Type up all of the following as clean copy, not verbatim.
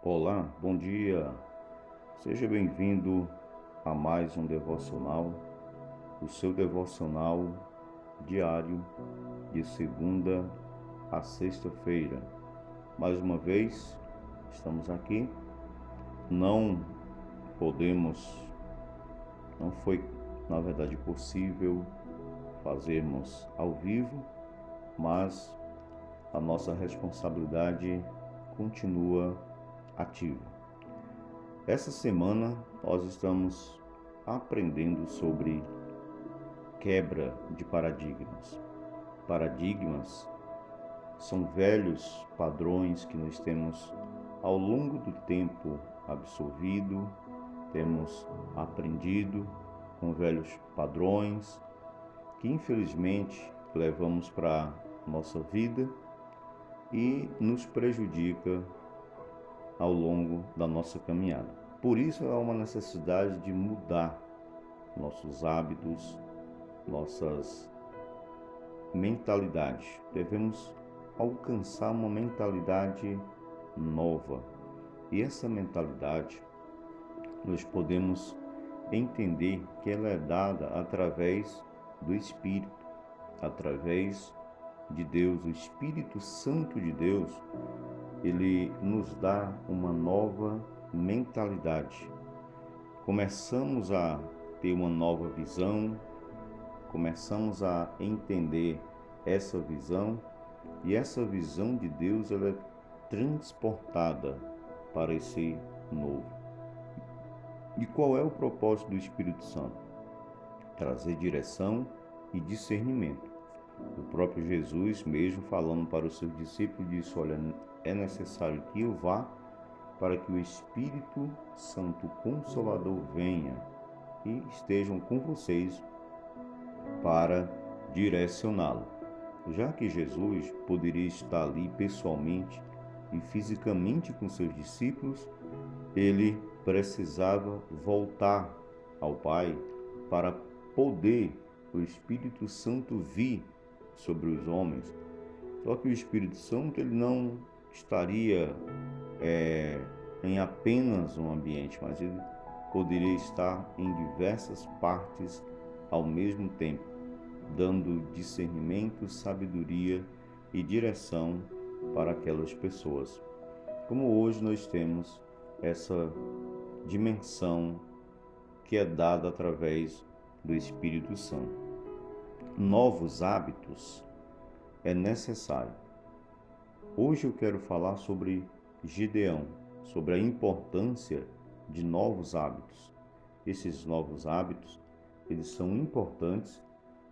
Olá, bom dia. Seja bem-vindo a mais um devocional, o seu devocional diário de segunda a sexta-feira. Mais uma vez, estamos aqui. Não podemos, não foi, na verdade, possível fazermos ao vivo, mas a nossa responsabilidade continua ativa. Essa semana nós estamos aprendendo sobre quebra de paradigmas. Paradigmas são velhos padrões que nós temos ao longo do tempo absorvido, temos aprendido com velhos padrões que infelizmente levamos para a nossa vida e nos prejudica ao longo da nossa caminhada. Por isso há uma necessidade de mudar nossos hábitos, nossas mentalidades. Devemos alcançar uma mentalidade nova. E essa mentalidade nós podemos entender que ela é dada através do Espírito, através de Deus. O Espírito Santo de Deus, ele nos dá uma nova mentalidade. Começamos a ter uma nova visão, começamos a entender essa visão, e essa visão de Deus ela é transportada para esse novo. E qual é o propósito do Espírito Santo? Trazer direção e discernimento. O próprio Jesus, mesmo falando para os seus discípulos, disse: olha, é necessário que eu vá para que o Espírito Santo Consolador venha e estejam com vocês para direcioná-lo. Já que Jesus poderia estar ali pessoalmente e fisicamente com seus discípulos, ele precisava voltar ao Pai para poder o Espírito Santo vir sobre os homens. Só que o Espírito Santo ele não estaria em apenas um ambiente, mas ele poderia estar em diversas partes ao mesmo tempo, dando discernimento, sabedoria e direção para aquelas pessoas. Como hoje nós temos essa dimensão que é dada através do Espírito Santo. Novos hábitos é necessário. Hoje eu quero falar sobre Gideão, sobre a importância de novos hábitos. Esses novos hábitos, eles são importantes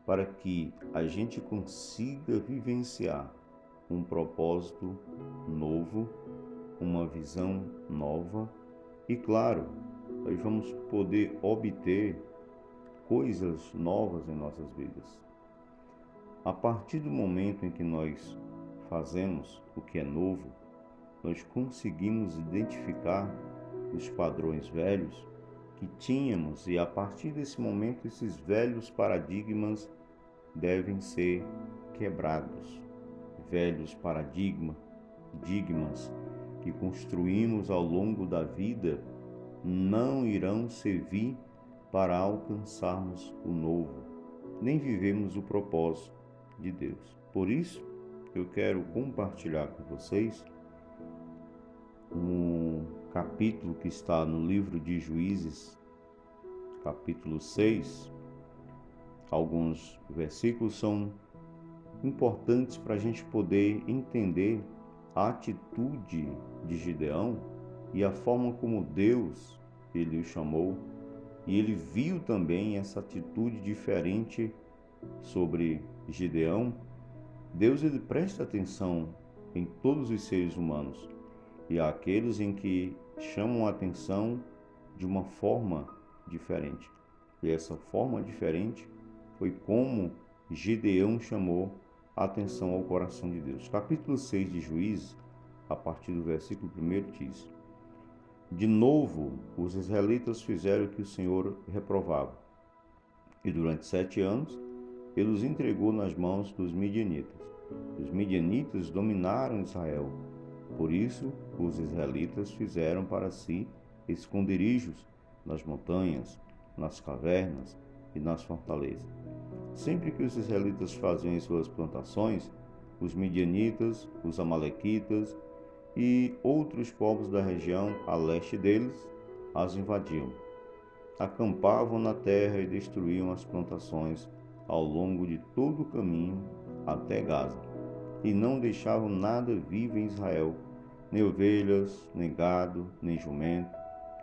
para que a gente consiga vivenciar um propósito novo, uma visão nova e, claro, nós vamos poder obter coisas novas em nossas vidas. A partir do momento em que nós fazemos o que é novo, nós conseguimos identificar os padrões velhos que tínhamos e a partir desse momento esses velhos paradigmas devem ser quebrados. Velhos paradigmas que construímos ao longo da vida não irão servir para alcançarmos o novo, nem vivemos o propósito de Deus. Por isso, eu quero compartilhar com vocês um capítulo que está no livro de Juízes, capítulo 6. Alguns versículos são importantes para a gente poder entender a atitude de Gideão e a forma como Deus ele o chamou, e ele viu também essa atitude diferente sobre Gideão. Deus ele presta atenção em todos os seres humanos e há aqueles em que chamam a atenção de uma forma diferente. E essa forma diferente foi como Gideão chamou a atenção ao coração de Deus. Capítulo 6 de Juízes, a partir do versículo 1 diz: de novo, os israelitas fizeram o que o Senhor reprovava, e durante 7 anos ele os entregou nas mãos dos midianitas. Os midianitas dominaram Israel Por isso, os israelitas fizeram para si esconderijos nas montanhas, nas cavernas e nas fortalezas. Sempre que os israelitas faziam em suas plantações, os midianitas, os amalequitas e outros povos da região a leste deles as invadiam. Acampavam na terra e destruíam as plantações ao longo de todo o caminho até Gaza, e não deixavam nada vivo em Israel, nem ovelhas, nem gado, nem jumento.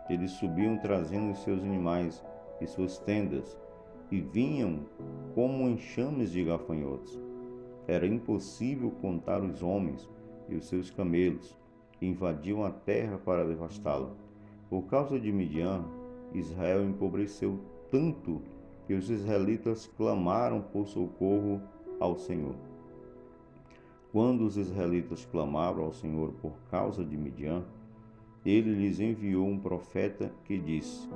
Eles subiam trazendo os seus animais e suas tendas, e vinham como enxames de gafanhotos. Era impossível contar os homens e os seus camelos, e invadiam a terra para devastá-la. Por causa de Midian, Israel empobreceu tanto que os israelitas clamaram por socorro ao Senhor. Quando os israelitas clamaram ao Senhor por causa de Midian, ele lhes enviou um profeta que disse: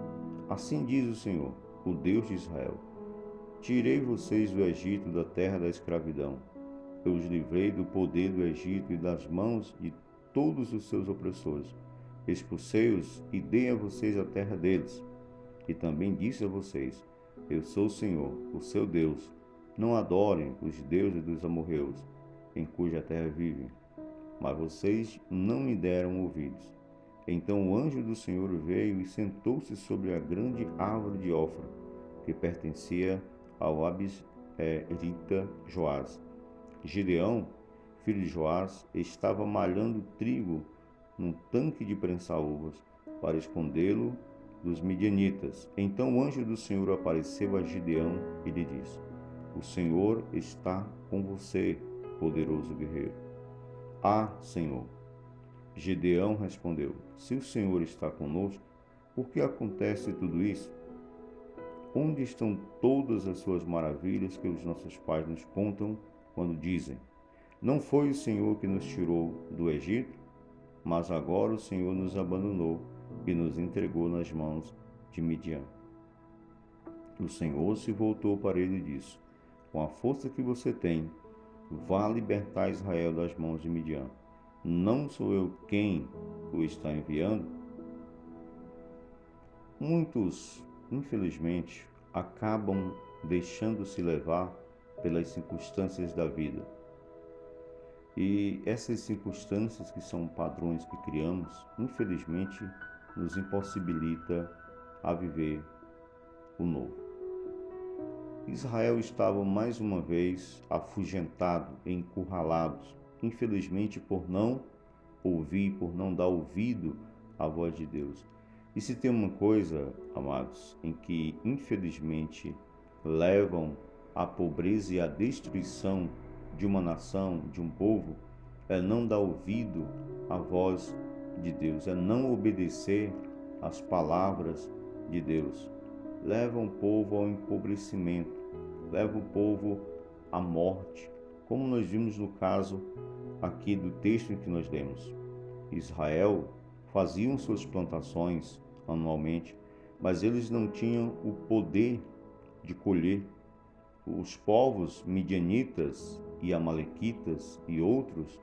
Assim diz o Senhor, o Deus de Israel: Tirei vocês do Egito, da terra da escravidão. Eu os livrei do poder do Egito e das mãos de todos os seus opressores. Expulsei-os e dei a vocês a terra deles. E também disse a vocês: Eu sou o Senhor, o seu Deus. Não adorem os deuses dos amorreus, em cuja terra vivem. Mas vocês não me deram ouvidos. Então o anjo do Senhor veio e sentou-se sobre a grande árvore de Ofra, que pertencia ao abisrita Joás. Gideão, filho de Joás, estava malhando trigo num tanque de prensar uvas para escondê-lo dos midianitas. Então o anjo do Senhor apareceu a Gideão e lhe disse: O Senhor está com você, poderoso guerreiro. Ah, Senhor. Gideão respondeu: Se o Senhor está conosco, por que acontece tudo isso? Onde estão todas as suas maravilhas que os nossos pais nos contam quando dizem: Não foi o Senhor que nos tirou do Egito? Mas agora o Senhor nos abandonou e nos entregou nas mãos de Midian. O Senhor se voltou para ele e disse: Com a força que você tem, vá libertar Israel das mãos de Midian. Não sou eu quem o está enviando? Muitos, infelizmente, acabam deixando-se levar pelas circunstâncias da vida. E essas circunstâncias, que são padrões que criamos, infelizmente, nos impossibilita a viver o novo. Israel estava mais uma vez afugentado, encurralado, infelizmente por não ouvir, por não dar ouvido à voz de Deus. E se tem uma coisa, amados, em que infelizmente levam à pobreza e à destruição de uma nação, de um povo, é não dar ouvido à voz de Deus, é não obedecer às palavras de Deus. Leva o povo ao empobrecimento, leva o povo à morte, como nós vimos no caso aqui do texto em que nós lemos. Israel faziam suas plantações anualmente, mas eles não tinham o poder de colher. Os povos midianitas e amalequitas e outros,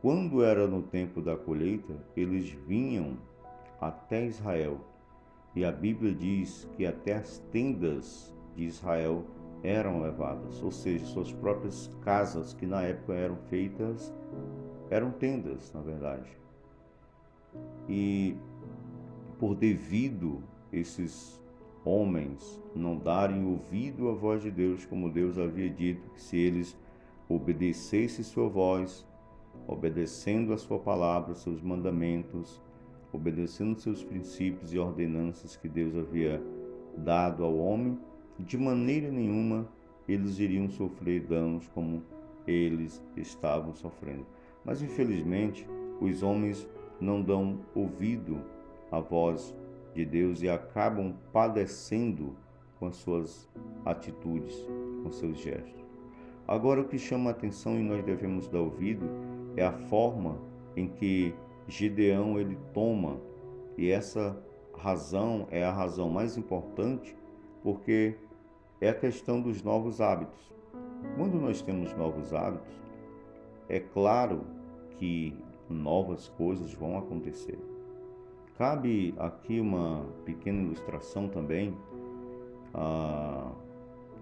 quando era no tempo da colheita, eles vinham até Israel. E a Bíblia diz que até as tendas de Israel eram levadas, ou seja, suas próprias casas, que na época eram feitas, eram tendas, na verdade. E por devido esses homens não darem ouvido à voz de Deus, como Deus havia dito, que se eles obedecessem sua voz, obedecendo a sua palavra, seus mandamentos, obedecendo seus princípios e ordenanças que Deus havia dado ao homem, de maneira nenhuma eles iriam sofrer danos como eles estavam sofrendo. Mas infelizmente os homens não dão ouvido à voz de Deus e acabam padecendo com as suas atitudes, com seus gestos. Agora, o que chama a atenção e nós devemos dar ouvido é a forma em que Gideão ele toma, e essa razão é a razão mais importante, porque é a questão dos novos hábitos. Quando nós temos novos hábitos, é claro que novas coisas vão acontecer. Cabe aqui uma pequena ilustração também,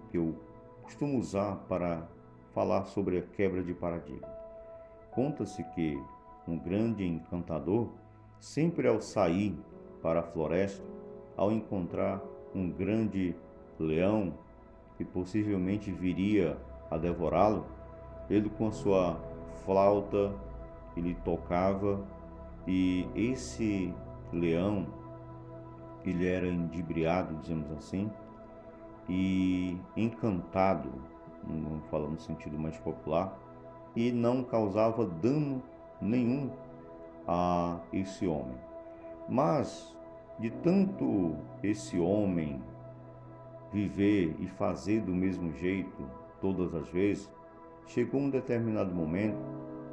que eu costumo usar para falar sobre a quebra de paradigma. Conta-se que um grande encantador, sempre ao sair para a floresta, ao encontrar um grande leão que possivelmente viria a devorá-lo, ele com a sua flauta, ele tocava, e esse leão, ele era endibriado, dizemos assim, e encantado, vamos falar no sentido mais popular, e não causava dano nenhum a esse homem. Mas, de tanto esse homem viver e fazer do mesmo jeito todas as vezes, chegou um determinado momento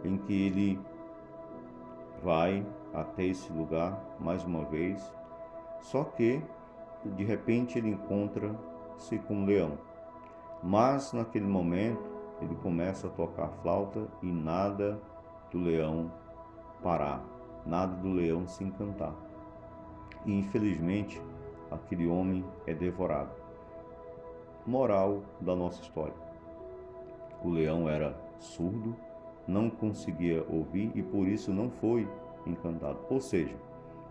em que ele vai até esse lugar mais uma vez, só que de repente ele encontra-se com um leão. Mas naquele momento ele começa a tocar a flauta e nada do leão parar, nada do leão se encantar. E infelizmente aquele homem é devorado. Moral da nossa história: o leão era surdo, não conseguia ouvir e por isso não foi encantado. Ou seja,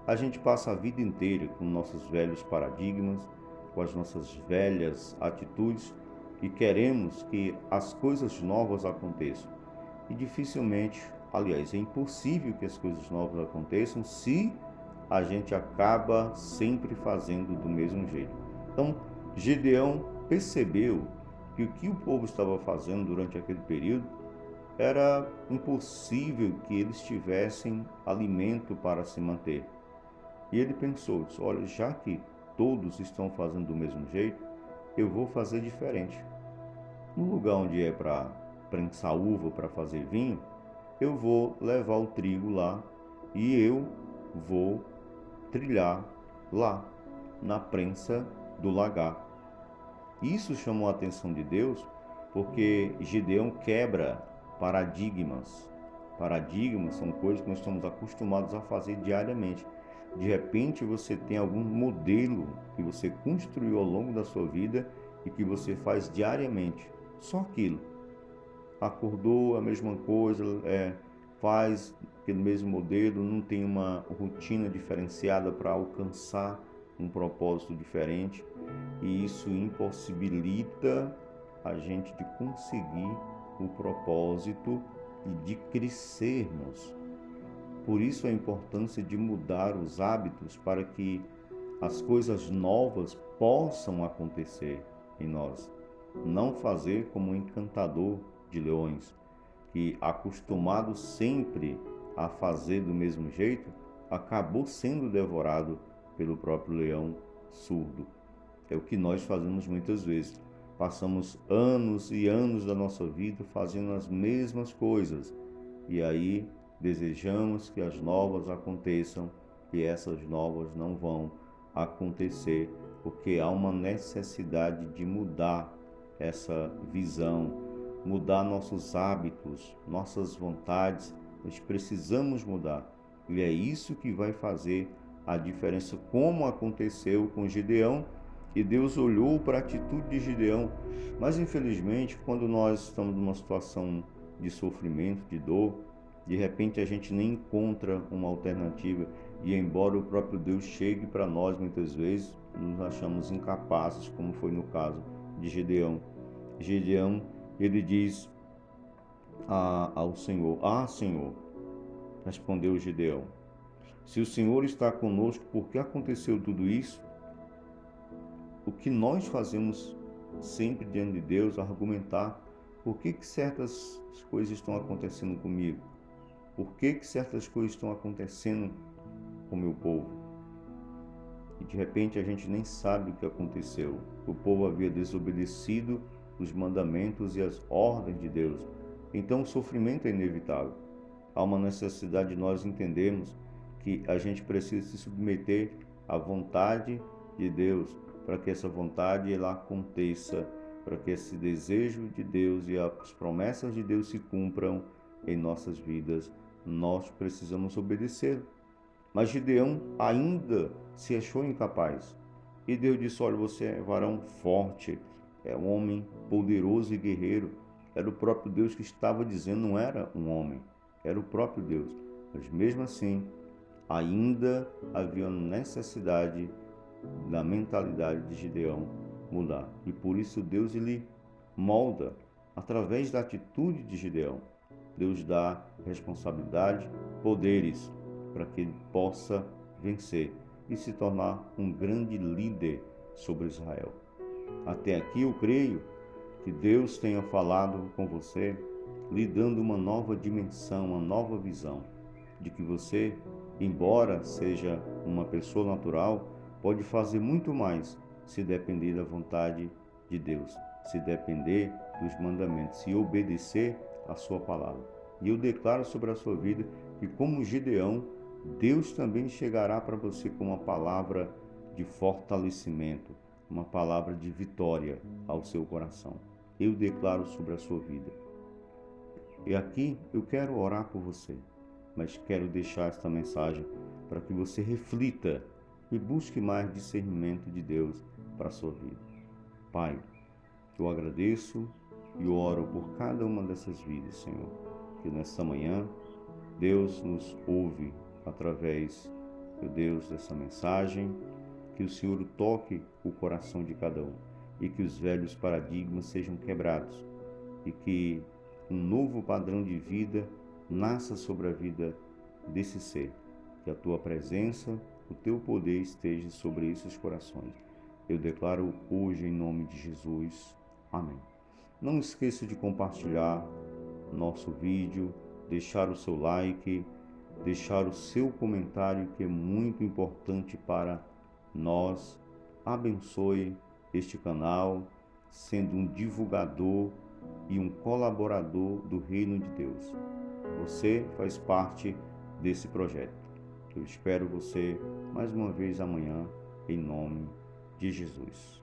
a gente passa a vida inteira com nossos velhos paradigmas, com as nossas velhas atitudes e queremos que as coisas novas aconteçam. E dificilmente, aliás, é impossível que as coisas novas aconteçam se a gente acaba sempre fazendo do mesmo jeito. Então, Gideão percebeu que o que o povo estava fazendo durante aquele período era impossível que eles tivessem alimento para se manter. E ele pensou, disse, olha, já que todos estão fazendo do mesmo jeito, eu vou fazer diferente. No lugar onde é para prensar uva para fazer vinho, eu vou levar o trigo lá e eu vou trilhar lá, na prensa do lagar. Isso chamou a atenção de Deus porque Gideão quebra paradigmas. Paradigmas são coisas que nós estamos acostumados a fazer diariamente. De repente você tem algum modelo que você construiu ao longo da sua vida e que você faz diariamente. Só aquilo. Acordou, a mesma coisa, faz aquele mesmo modelo, não tem uma rotina diferenciada para alcançar um propósito diferente. E isso impossibilita a gente de conseguir o propósito e de crescermos. Por isso a importância de mudar os hábitos para que as coisas novas possam acontecer em nós. Não fazer como um encantador de leões, que acostumado sempre a fazer do mesmo jeito, acabou sendo devorado pelo próprio leão surdo. É o que nós fazemos muitas vezes. Passamos anos e anos da nossa vida fazendo as mesmas coisas. E aí desejamos que as novas aconteçam e essas novas não vão acontecer, porque há uma necessidade de mudar essa visão, mudar nossos hábitos, nossas vontades. Nós precisamos mudar. E é isso que vai fazer a diferença, como aconteceu com Gideão. E Deus olhou para a atitude de Gideão. Mas infelizmente, quando nós estamos numa situação de sofrimento, de dor, de repente a gente nem encontra uma alternativa. E embora o próprio Deus chegue para nós muitas vezes, nos achamos incapazes, como foi no caso de Gideão. Gideão, ele diz ao Senhor: Senhor, respondeu Gideão, se o Senhor está conosco, por que aconteceu tudo isso? O que nós fazemos sempre diante de Deus, argumentar por que certas coisas estão acontecendo comigo, por que certas coisas estão acontecendo com o meu povo. E de repente a gente nem sabe o que aconteceu. O povo havia desobedecido os mandamentos e as ordens de Deus. Então o sofrimento é inevitável. Há uma necessidade de nós entendermos que a gente precisa se submeter à vontade de Deus, para que essa vontade ela aconteça, para que esse desejo de Deus e as promessas de Deus se cumpram em nossas vidas nós precisamos obedecer. Mas Gideão ainda se achou incapaz. E Deus disse: olha, você é varão forte, é um homem poderoso e guerreiro. Era o próprio Deus que estava dizendo, não era um homem, era o próprio Deus. Mas mesmo assim, ainda havia necessidade da mentalidade de Gideão mudar. E por isso Deus ele molda através da atitude de Gideão. Deus dá responsabilidade, poderes para que ele possa vencer e se tornar um grande líder sobre Israel. Até aqui eu creio que Deus tenha falado com você, lhe dando uma nova dimensão, uma nova visão de que você, embora seja uma pessoa natural, pode fazer muito mais se depender da vontade de Deus, se depender dos mandamentos, se obedecer a sua palavra. E eu declaro sobre a sua vida que, como Gideão, Deus também chegará para você com uma palavra de fortalecimento, uma palavra de vitória ao seu coração. Eu declaro sobre a sua vida. E aqui eu quero orar por você, mas quero deixar esta mensagem para que você reflita e busque mais discernimento de Deus para a sua vida. Pai, eu agradeço e oro por cada uma dessas vidas, Senhor, que nesta manhã Deus nos ouve através, meu Deus, dessa mensagem, que o Senhor toque o coração de cada um e que os velhos paradigmas sejam quebrados e que um novo padrão de vida nasça sobre a vida desse ser, que a tua presença, o teu poder esteja sobre esses corações. Eu declaro hoje em nome de Jesus. Amém. Não esqueça de compartilhar nosso vídeo, deixar o seu like, deixar o seu comentário, que é muito importante para nós. Abençoe este canal, sendo um divulgador e um colaborador do Reino de Deus. Você faz parte desse projeto. Eu espero você mais uma vez amanhã, em nome de Jesus.